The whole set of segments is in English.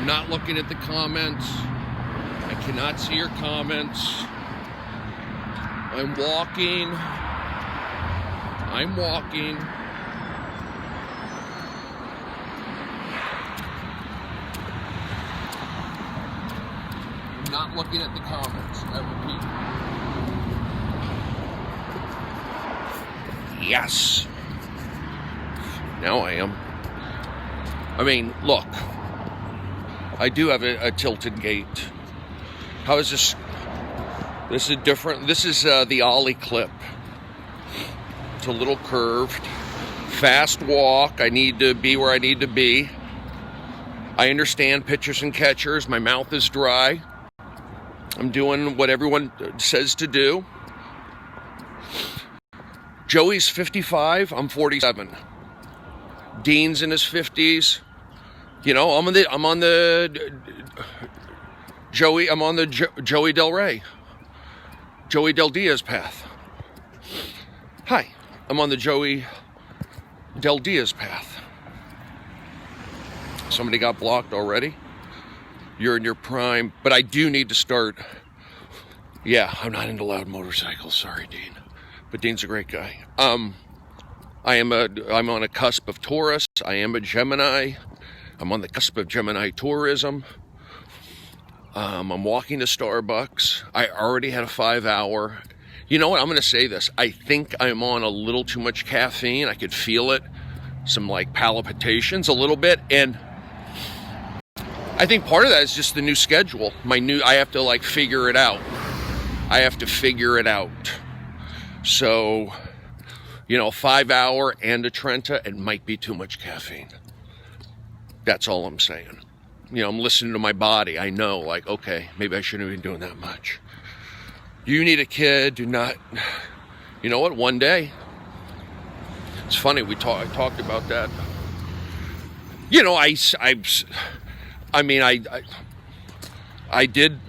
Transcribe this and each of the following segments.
I'm not looking at the comments. I cannot see your comments. I'm walking. I'm not looking at the comments. I repeat. Yes. Now I am. I mean, look. I do have a tilted gait. How is this? This is different. This is the ollie clip. It's a little curved. Fast walk. I need to be where I need to be. I understand pitchers and catchers. My mouth is dry. I'm doing what everyone says to do. Joey's 55. I'm 47. Dean's in his 50s. You know, I'm on the Joey Del Rey, Joey Del Diaz path. Hi, I'm on the Joey Del Diaz path. Somebody got blocked already. You're in your prime, but I do need to start. Yeah, I'm not into loud motorcycles. Sorry, Dean, but Dean's a great guy. I'm on a cusp of Taurus. I am a Gemini. I'm on the cusp of Gemini tourism. I'm walking to Starbucks. I already had a 5-hour. You know what? I'm going to say this. I think I'm on a little too much caffeine. I could feel it. Some like palpitations a little bit. And I think part of that is just the new schedule. I have to like figure it out. So, 5-hour and a Trenta, it might be too much caffeine. That's all I'm saying. I'm listening to my body. I know, like, okay, maybe I shouldn't have been doing that much. You need a kid. Do not. You know what? One day. It's funny. I talked about that. I did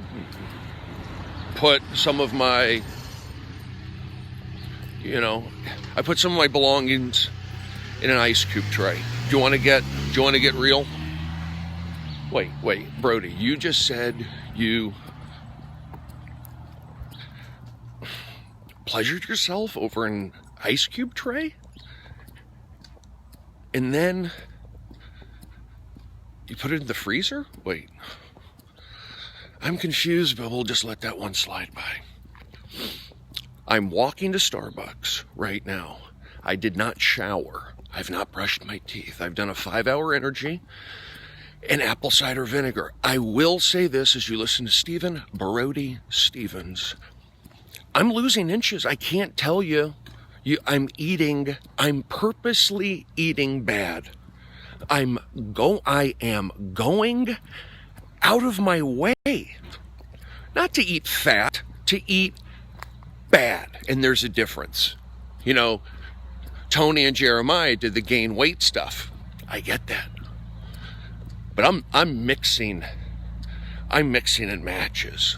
put some of my. I put some of my belongings in an ice cube tray. Do you want to get real? Wait, Brody, you just said you pleasured yourself over an ice cube tray? And then you put it in the freezer? Wait. I'm confused, but we'll just let that one slide by. I'm walking to Starbucks right now. I did not shower. I've not brushed my teeth. I've done a 5-hour energy and apple cider vinegar. I will say this as you listen to Stephen Brody Stevens. I'm losing inches. I can't tell you. I'm purposely eating bad. I am going out of my way. Not to eat fat, to eat bad. And there's a difference. Tony and Jeremiah did the gain weight stuff. I get that. But I'm mixing in matches.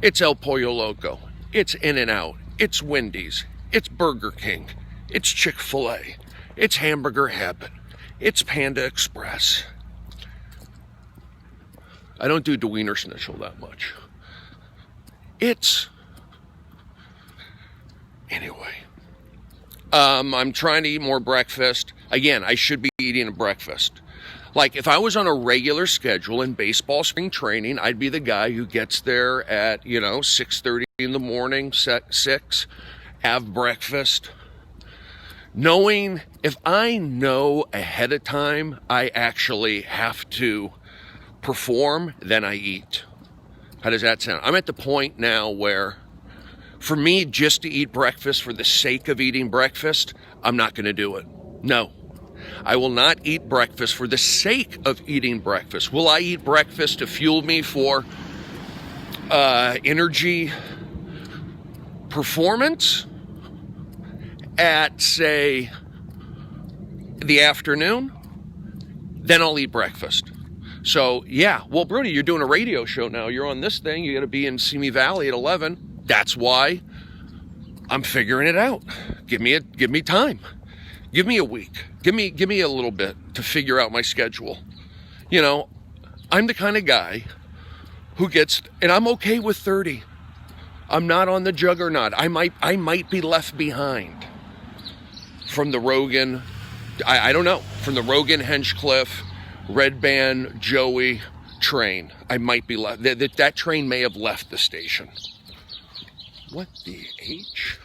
It's El Pollo Loco. It's In-N-Out. It's Wendy's. It's Burger King. It's Chick-fil-A. It's Hamburger Heaven. It's Panda Express. I don't do the Wiener Schnitzel that much. Anyway. I'm trying to eat more breakfast. Again, I should be eating a breakfast. Like, if I was on a regular schedule in baseball spring training, I'd be the guy who gets there at, 6:30 in the morning, 6, have breakfast. If I know ahead of time I actually have to perform, then I eat. How does that sound? I'm at the point now where, for me, just to eat breakfast for the sake of eating breakfast, I'm not going to do it. No. I will not eat breakfast for the sake of eating breakfast. Will I eat breakfast to fuel me for energy performance at, say, the afternoon? Then I'll eat breakfast. So, yeah. Well, Brody, you're doing a radio show now. You're on this thing. You got to be in Simi Valley at 11. That's why I'm figuring it out. Give me time. Give me a week. Give me a little bit to figure out my schedule. I'm the kind of guy who gets, and I'm okay with 30. I'm not on the juggernaut. I might be left behind from the Rogan, I don't know, from the Rogan, Henchcliffe, Red Band, Joey train. I might be left. That train may have left the station. What the H?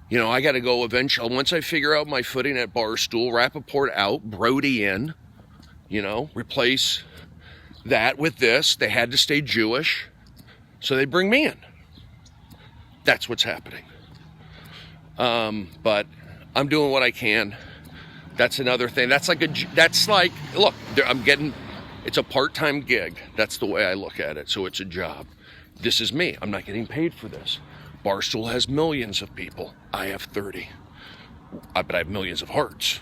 You know, I got to go eventually. Once I figure out my footing at Barstool, Rappaport out, Brody in, you know, replace that with this. They had to stay Jewish, so they bring me in. That's what's happening. But I'm doing what I can. That's another thing. That's like, look, it's a part-time gig. That's the way I look at it. So it's a job. This is me. I'm not getting paid for this. Barstool has millions of people. I have 30. But I have millions of hearts.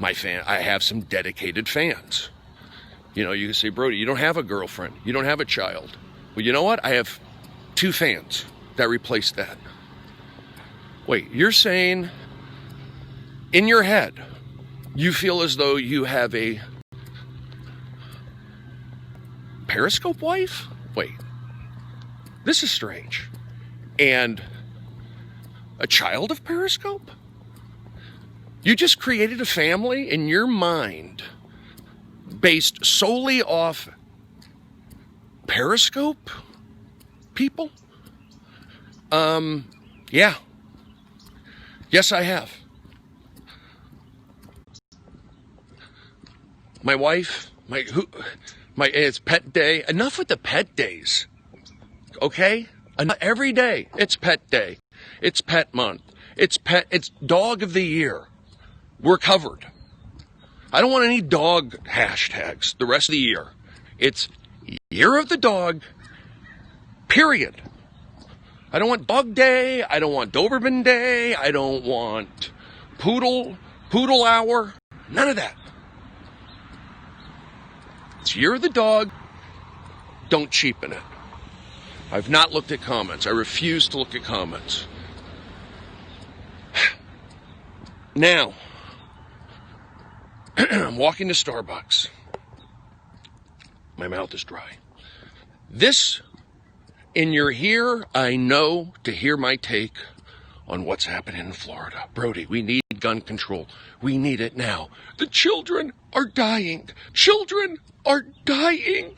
I have some dedicated fans. You know, you can say, Brody, you don't have a girlfriend. You don't have a child. Well, you know what? I have 2 fans that replace that. Wait, you're saying in your head, you feel as though you have a Periscope wife? Wait, this is strange. And a child of Periscope? You just created a family in your mind based solely off Periscope people? Yeah. Yes, I have. My wife, it's pet day. Enough with the pet days. Okay? Every day, it's pet day. It's pet month. It's dog of the year. We're covered. I don't want any dog hashtags the rest of the year. It's year of the dog, period. I don't want dog day. I don't want Doberman day. I don't want poodle hour. None of that. It's year of the dog. Don't cheapen it. I've not looked at comments. I refuse to look at comments. Now, I'm walking to Starbucks. My mouth is dry. This, in your ear, I know to hear my take on what's happening in Florida. Brody, we need gun control. We need it now. The children are dying. Children are dying.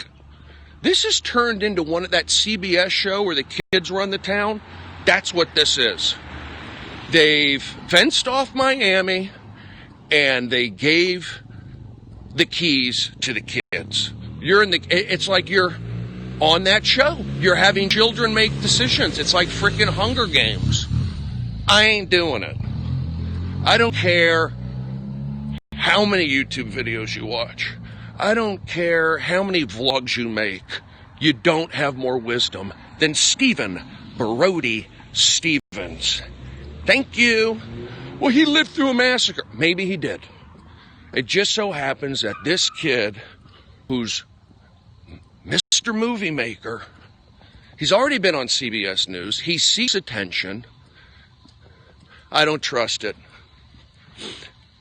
This has turned into one of that CBS show where the kids run the town. That's what this is. They've fenced off Miami and they gave the keys to the kids. It's like you're on that show. You're having children make decisions. It's like freaking Hunger Games. I ain't doing it. I don't care how many YouTube videos you watch. I don't care how many vlogs you make. You don't have more wisdom than Stephen Brody Stevens. Thank you. Well, he lived through a massacre. Maybe he did. It just so happens that this kid, who's Mr. Movie Maker, he's already been on CBS News. He seeks attention. I don't trust it.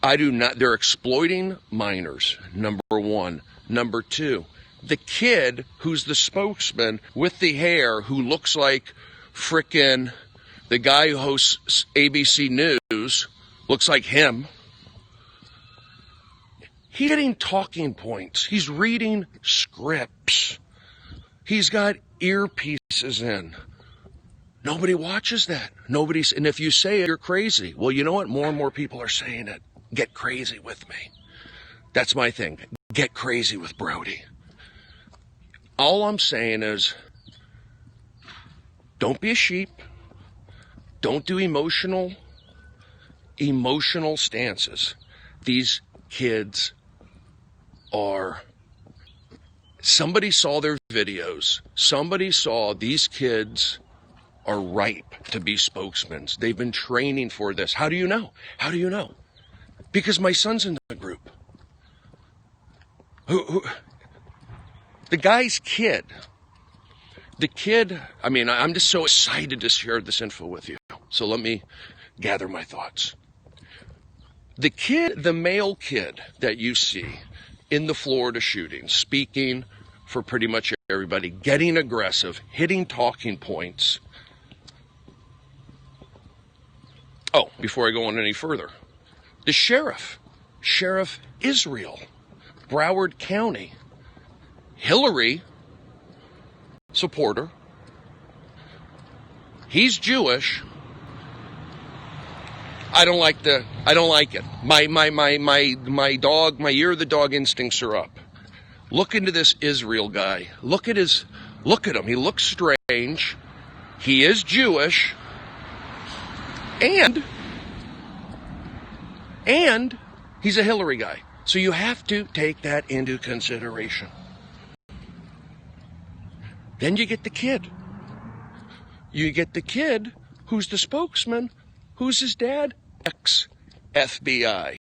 I do not. They're exploiting minors, number one. Number two, the kid who's the spokesman with the hair who looks like frickin' the guy who hosts ABC News, looks like him. He's getting talking points. He's reading scripts. He's got earpieces in. Nobody watches that. And if you say it, you're crazy. Well, you know what? More and more people are saying it. Get crazy with me. That's my thing. Get crazy with Brody. All I'm saying is, don't be a sheep. Don't do emotional stances. These kids somebody saw their videos. Somebody saw these kids are ripe to be spokesmen. They've been training for this. How do you know? How do you know? Because my son's in the group. The guy's kid. I'm just so excited to share this info with you. So let me gather my thoughts. The kid, the male kid that you see in the Florida shooting, speaking for pretty much everybody, getting aggressive, hitting talking points. Oh, before I go on any further, the Sheriff Israel, Broward County, Hillary supporter. He's Jewish. I don't like it. My year of the dog instincts are up. Look into this Israel guy. Look at him. He looks strange. He is Jewish. And he's a Hillary guy. So you have to take that into consideration. Then you get the kid. You get the kid who's the spokesman. Who's his dad? Ex-FBI.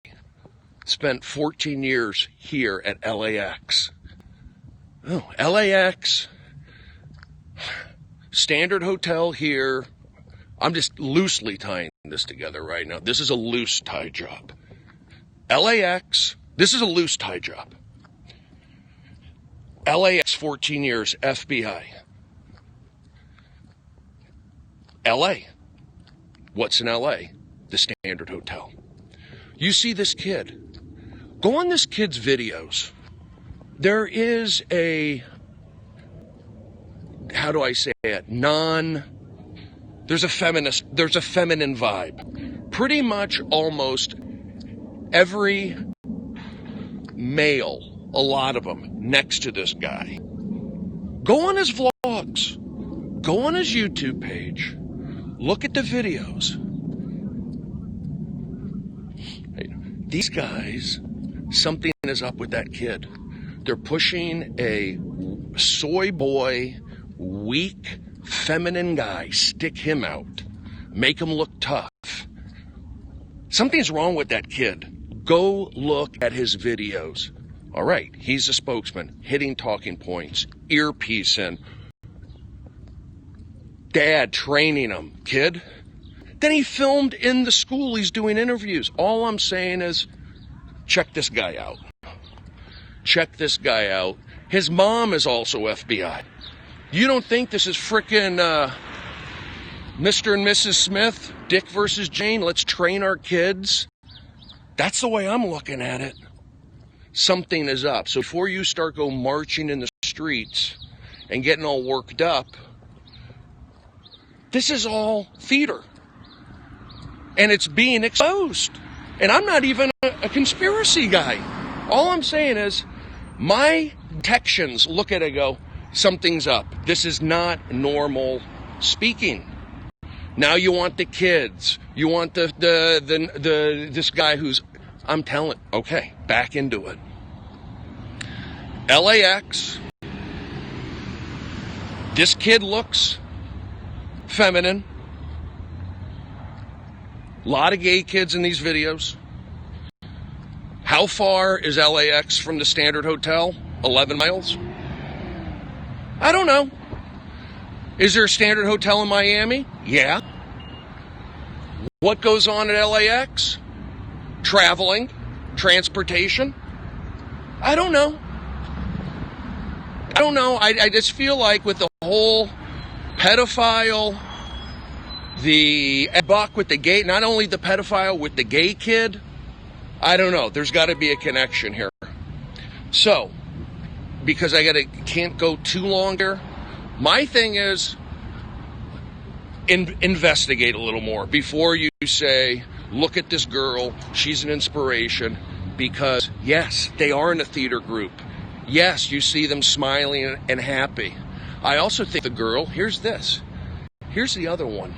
Spent 14 years here at LAX. Oh, LAX. Standard hotel here. I'm just loosely tying this together right now. This is a loose tie job. LAX. This is a loose tie job. LAX 14 years, FBI. LA. What's in LA? The Standard Hotel. You see this kid. Go on this kid's videos. There is a, how do I say it? There's a feminine vibe. Pretty much almost every male, a lot of them, next to this guy. Go on his vlogs. Go on his YouTube page. Look at the videos. These guys, something is up with that kid. They're pushing a soy boy, weak, feminine guy. Stick him out. Make him look tough. Something's wrong with that kid. Go look at his videos. All right, he's a spokesman, hitting talking points, earpiece in. Dad training him. Kid. Then he filmed in the school. He's doing interviews. All I'm saying is, check this guy out. Check this guy out. His mom is also FBI. You don't think this is frickin' Mr. and Mrs. Smith, Dick versus Jane? Let's train our kids. That's the way I'm looking at it. Something is up. So before you start marching in the streets and getting all worked up, this is all theater. And it's being exposed. And I'm not even a conspiracy guy. All I'm saying is, my detections look at it and go, something's up. This is not normal speaking. Now you want the kids. You want this guy who's, I'm telling, okay, back into it. LAX. This kid looks feminine. A lot of gay kids in these videos. How far is LAX from the Standard Hotel? 11 miles? I don't know. Is there a Standard Hotel in Miami? Yeah. What goes on at LAX? Traveling? Transportation? I don't know. I just feel like with the whole pedophile, the buck with the gay, not only the pedophile with the gay kid, I don't know. There's got to be a connection here. So, because can't go too long here, my thing is investigate a little more before you say, look at this girl, she's an inspiration, because yes, they are in a theater group. Yes, you see them smiling and happy. I also think the girl, here's the other one.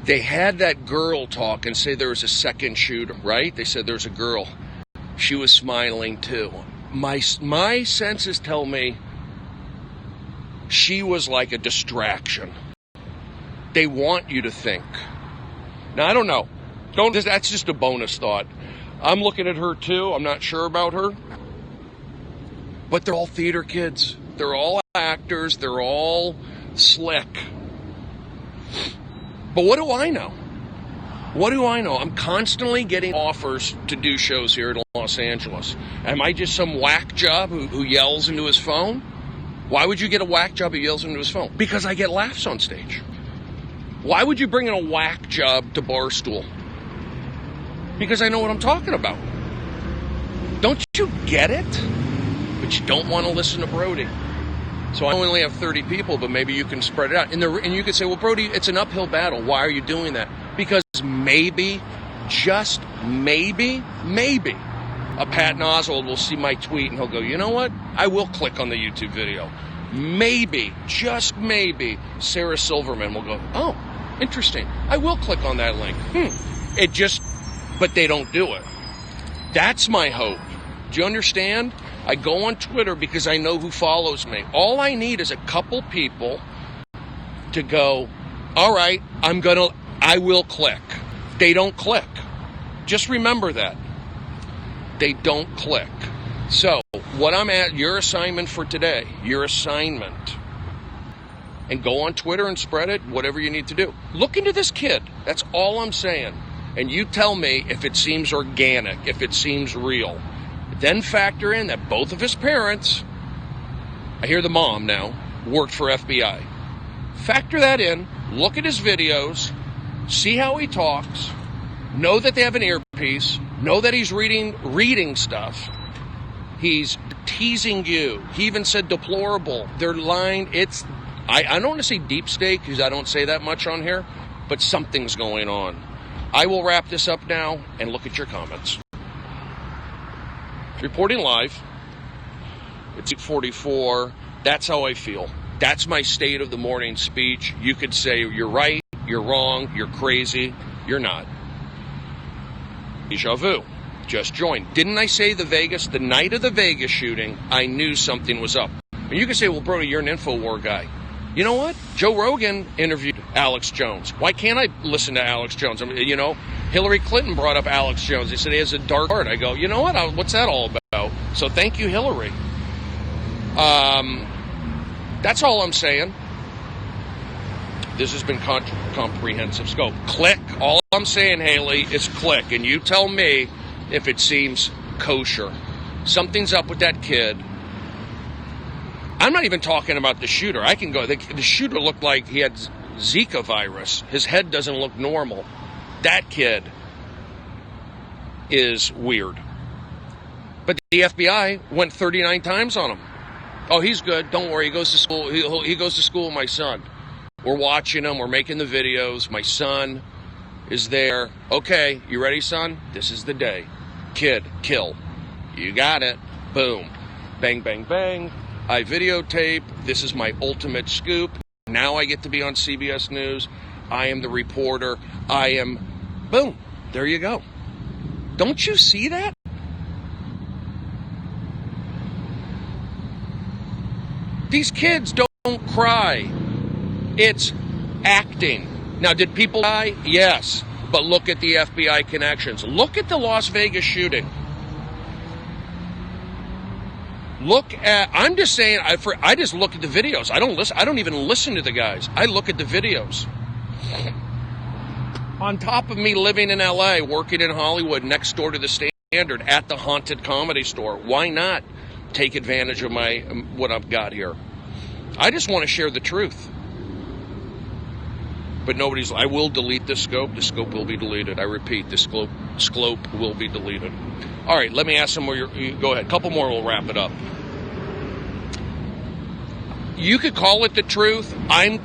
They had that girl talk and say there was a second shooter, right? They said there's a girl. She was smiling too. My senses tell me she was like a distraction. They want you to think. Now, I don't know. That's just a bonus thought. I'm looking at her too. I'm not sure about her. But they're all theater kids. They're all actors. They're all slick. But what do I know? What do I know? I'm constantly getting offers to do shows here in Los Angeles. Am I just some whack job who yells into his phone? Why would you get a whack job who yells into his phone? Because I get laughs on stage. Why would you bring in a whack job to Barstool? Because I know what I'm talking about. Don't you get it? But you don't want to listen to Brody. So I only have 30 people, but maybe you can spread it out. And you could say, well, Brody, it's an uphill battle. Why are you doing that? Because maybe, just maybe, a Patton Oswalt will see my tweet and he'll go, you know what? I will click on the YouTube video. Maybe, just maybe, Sarah Silverman will go, oh, interesting. I will click on that link. But they don't do it. That's my hope. Do you understand? I go on Twitter because I know who follows me. All I need is a couple people to go, all right, I will click. They don't click. Just remember that. They don't click. So, your assignment for today, and go on Twitter and spread it, whatever you need to do. Look into this kid. That's all I'm saying. And you tell me if it seems organic, if it seems real. Then factor in that both of his parents, I hear the mom now, worked for FBI. Factor that in, look at his videos, see how he talks, know that they have an earpiece, know that he's reading stuff. He's teasing you. He even said deplorable. They're lying. I don't want to say deep state because I don't say that much on here, but something's going on. I will wrap this up now and look at your comments. Reporting live. It's 8:44. That's how I feel. That's my state of the morning speech. You could say you're right, you're wrong, you're crazy. You're not. Deja vu. Just joined. Didn't I say the night of the Vegas shooting, I knew something was up. And you can say, well, Brody, you're an InfoWar guy. You know what? Joe Rogan interviewed Alex Jones. Why can't I listen to Alex Jones? Hillary Clinton brought up Alex Jones. They said he has a dark heart. I go, you know what? What's that all about? So thank you, Hillary. That's all I'm saying. This has been Comprehensive Scope. Click. All I'm saying, Haley, is click. And you tell me if it seems kosher. Something's up with that kid. I'm not even talking about the shooter. I can go. The shooter looked like he had Zika virus. His head doesn't look normal. That kid is weird. But the FBI went 39 times on him. Oh, he's good. Don't worry. He goes to school. He goes to school with my son. We're watching him. We're making the videos. My son is there. Okay, you ready, son? This is the day. Kid, kill. You got it. Boom. Bang, bang, bang. I videotape. This is my ultimate scoop. Now I get to be on CBS News. I am the reporter. Boom. There you go. Don't you see that? These kids don't cry. It's acting. Now, did people die? Yes. But look at the FBI connections. Look at the Las Vegas shooting. I'm just saying, I just look at the videos. I don't even listen to the guys. I look at the videos. On top of me living in LA, working in Hollywood, next door to the Standard, at the Haunted Comedy Store, why not take advantage of what I've got here? I just want to share the truth. But I will delete this scope. The scope will be deleted. I repeat, the scope will be deleted. All right, let me ask some more. Go ahead. A couple more, we'll wrap it up. You could call it the truth. I'm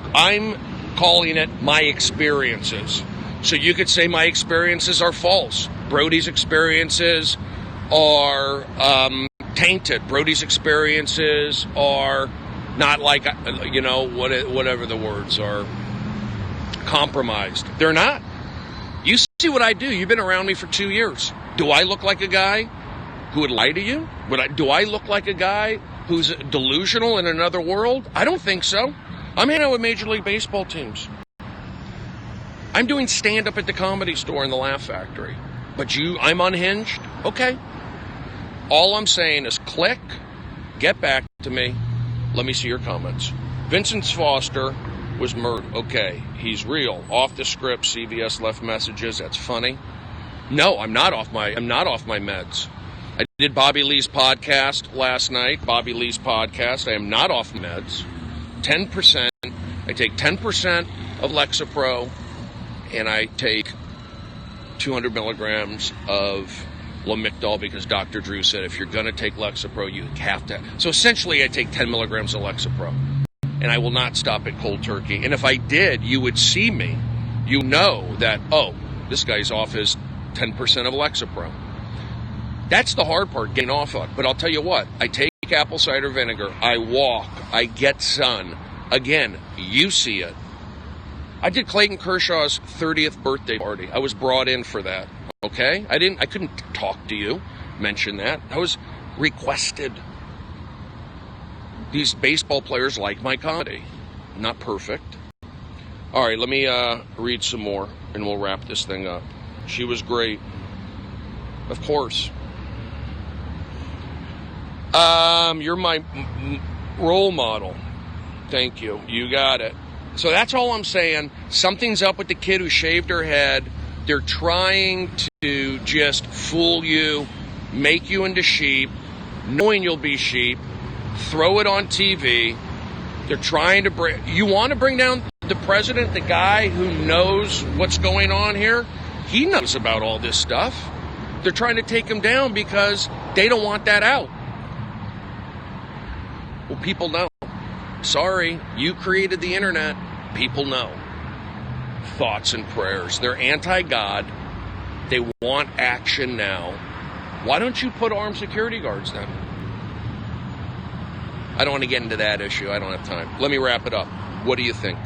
calling it my experiences. So you could say my experiences are false. Brody's experiences are tainted. Brody's experiences are not like, whatever the words are, compromised. They're not. You see what I do. You've been around me for 2 years. Do I look like a guy who would lie to you? Do I look like a guy who's delusional in another world? I don't think so. I'm hanging out with Major League Baseball teams. I'm doing stand-up at the Comedy Store in the Laugh Factory. But I'm unhinged? Okay. All I'm saying is click, get back to me, let me see your comments. Vincent Foster, was murdered. Okay, he's real. Off the script, CVS left messages. That's funny. No, I'm not off my meds. I did Bobby Lee's podcast last night. Bobby Lee's podcast. I am not off meds. 10%. I take 10% of Lexapro, and I take 200 milligrams of Lamictal, because Dr. Drew said if you're going to take Lexapro, you have to. So essentially, I take 10 milligrams of Lexapro, and I will not stop at cold turkey. And if I did, you would see me. You know that, oh, this guy's off his 10% of Lexapro. That's the hard part, getting off of it. But I'll tell you what, I take apple cider vinegar, I walk, I get sun. Again, you see it. I did Clayton Kershaw's 30th birthday party. I was brought in for that, okay? I couldn't talk to you, mention that. I was requested. These baseball players like my comedy. Not perfect. All right, let me read some more, and we'll wrap this thing up. She was great. Of course. You're my role model. Thank you. You got it. So that's all I'm saying. Something's up with the kid who shaved her head. They're trying to just fool you, make you into sheep, knowing you'll be sheep, throw it on TV. They're trying to you want to bring down the president, the guy who knows what's going on here? He knows about all this stuff. They're trying to take him down because they don't want that out. Well, people know. Sorry, you created the internet. People know. Thoughts and prayers. They're anti-God. They want action now. Why don't you put armed security guards then? I don't want to get into that issue. I don't have time. Let me wrap it up. What do you think?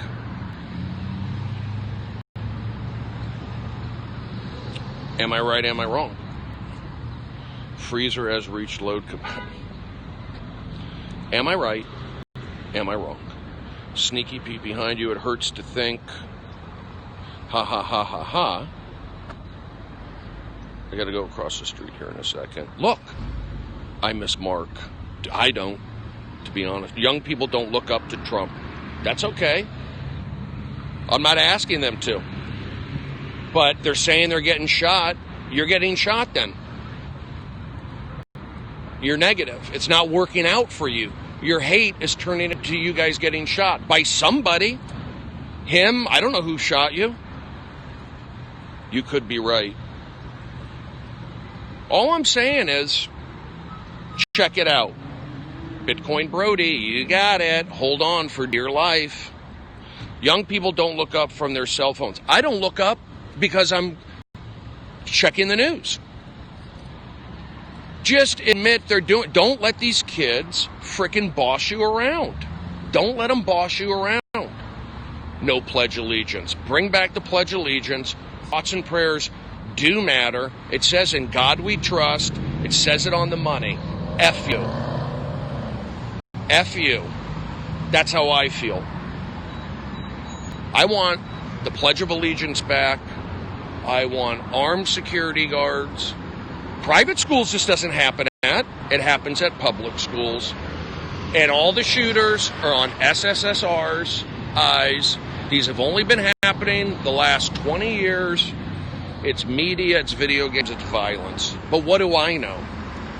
Am I right? Am I wrong? Freezer has reached load capacity. Am I right? Am I wrong? Sneaky Pete behind you. It hurts to think. Ha ha ha ha ha. I got to go across the street here in a second. Look, I miss Mark. I don't, to be honest. Young people don't look up to Trump. That's okay. I'm not asking them to. But they're saying they're getting shot. You're getting shot then. You're negative. It's not working out for you. Your hate is turning into you guys getting shot by somebody. Him, I don't know who shot you. You could be right. All I'm saying is, check it out. Bitcoin Brody, you got it. Hold on for dear life. Young people don't look up from their cell phones. I don't look up because I'm checking the news. Just admit they're doing. Don't let these kids frickin' boss you around. Don't let them boss you around. No Pledge Allegiance. Bring back the Pledge Allegiance. Thoughts and prayers do matter. It says in God we trust. It says it on the money. F you. F you. That's how I feel. I want the Pledge of Allegiance back. I want armed security guards. Private schools just doesn't happen at. It happens at public schools. And all the shooters are on SSSR's eyes. These have only been happening the last 20 years. It's media, it's video games, it's violence. But what do I know?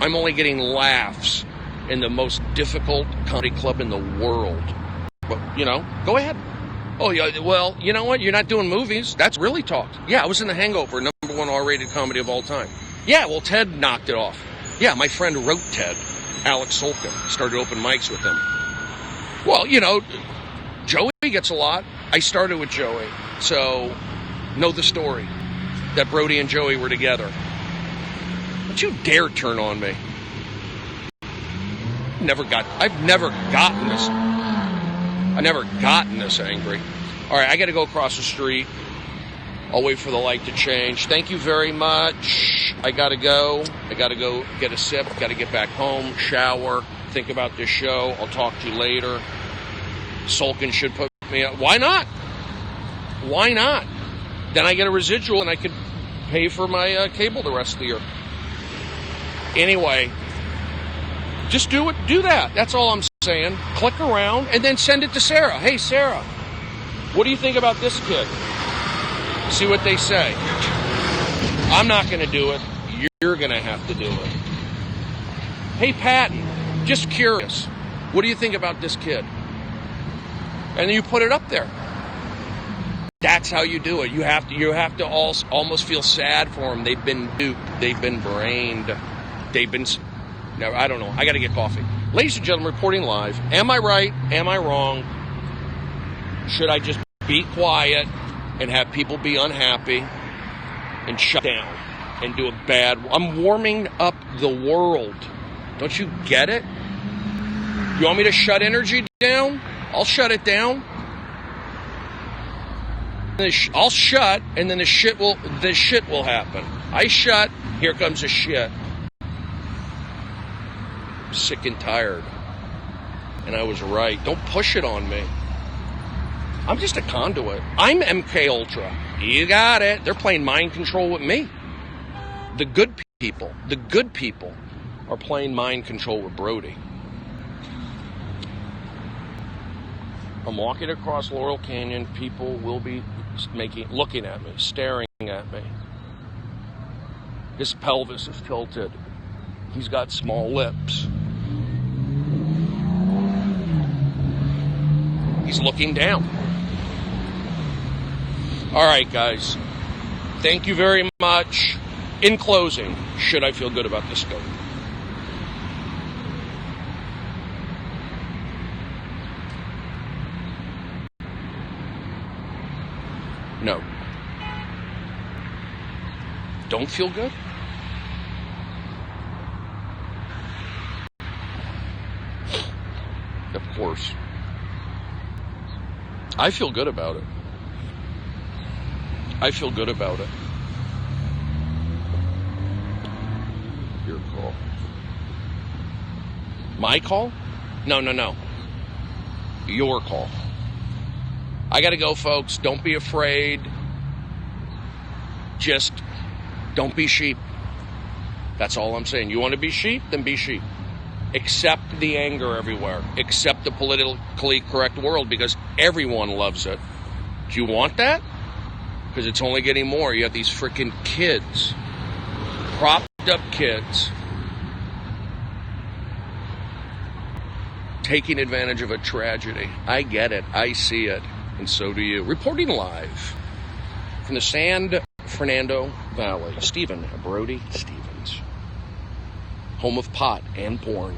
I'm only getting laughs in the most difficult comedy club in the world. But, go ahead. Oh, yeah, well, you know what? You're not doing movies. That's really talked. Yeah, I was in The Hangover, #1 R-rated comedy of all time. Yeah, well, Ted knocked it off. Yeah, my friend wrote Ted, Alex Solkin, started open mics with him. Well, Joey gets a lot. I started with Joey, so know the story that Brody and Joey were together. Don't you dare turn on me. I've never gotten this angry. All right, I got to go across the street. I'll wait for the light to change. Thank you very much. I got to go. I got to go get a sip. Got to get back home, shower, think about this show. I'll talk to you later. Solkin should put me up. Why not? Why not? Then I get a residual and I could pay for my cable the rest of the year. Anyway, just do that. That's all I'm saying. Click around and then send it to Sarah. Hey, Sarah, What do you think about this kid? See what they say. I'm not going to do it. You're going to have to do it. Hey, Patton, just curious. What do you think about this kid? And then you put it up there. That's how you do it. You have to almost feel sad for them. They've been duped. They've been brained. No, I don't know. I got to get coffee. Ladies and gentlemen, reporting live. Am I right? Am I wrong? Should I just be quiet and have people be unhappy and shut down and do a bad... I'm warming up the world. Don't you get it? You want me to shut energy down? I'll shut it down. I'll shut, and then the shit will happen. I shut, here comes the shit. I'm sick and tired. And I was right. Don't push it on me. I'm just a conduit. I'm MK Ultra. You got it. They're playing mind control with me. The good people are playing mind control with Brody. I'm walking across Laurel Canyon. People will be looking at me, staring at me. His pelvis is tilted. He's got small lips. He's looking down. All right, guys. Thank you very much. In closing, should I feel good about this goat? No. Don't feel good? Of course. I feel good about it. I feel good about it. Your call. My call? No. Your call. I gotta go, folks. Don't be afraid. Just don't be sheep. That's all I'm saying. You want to be sheep? Then be sheep. Accept the anger everywhere. Accept the politically correct world because everyone loves it. Do you want that? Because it's only getting more. You have these freaking kids. Propped up kids. Taking advantage of a tragedy. I get it. I see it. And so do you. Reporting live from the San Fernando Valley, Brody Stevens, home of pot and porn.